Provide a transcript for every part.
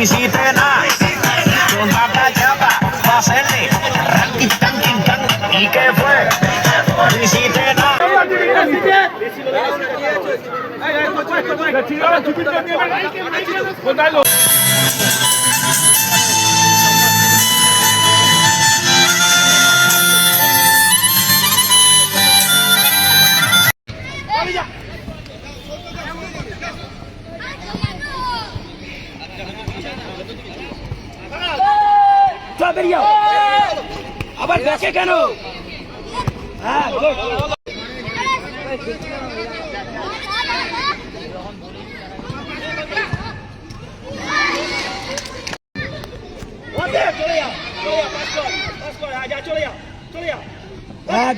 visite na con tanta chapa pasenle ranking tanking tang y qué fue visite na আবার দেখে কেন হ্যাঁ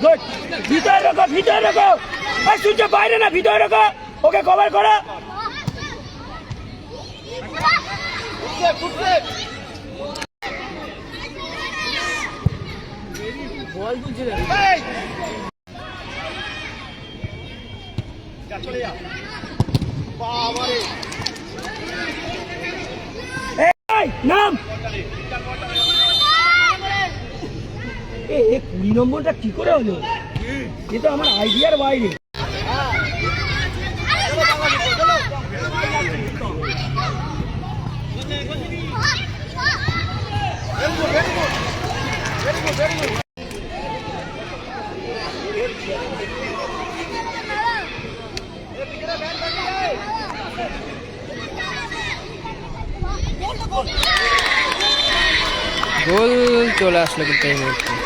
good ভিতরে রাখো আর সূর্য বাইরে না ভিতরে রাখো ওকে কভার করো বল তুলছে চলে যা বাবারে এই নাম এই 20 নম্বরটা কি করে হলো এ তো আমার আইডিয়ার বাইরে গোল চলে আসলো কিন্তু এই মুহূর্তে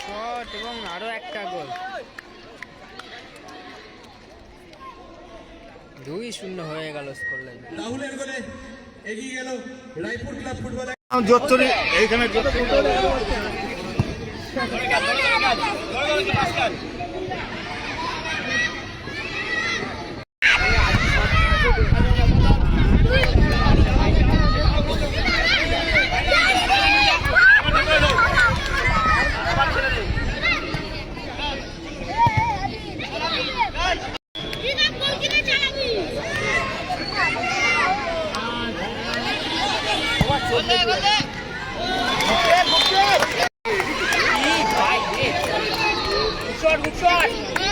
শট এবং আরো একটা গোল 2-0 হয়ে গেল স্কোর লাইন রাহুলের গোলে এগিয়ে গেল রায়পুর ক্লাব ফুটবল জোচ্চরি এইখানে Good shot.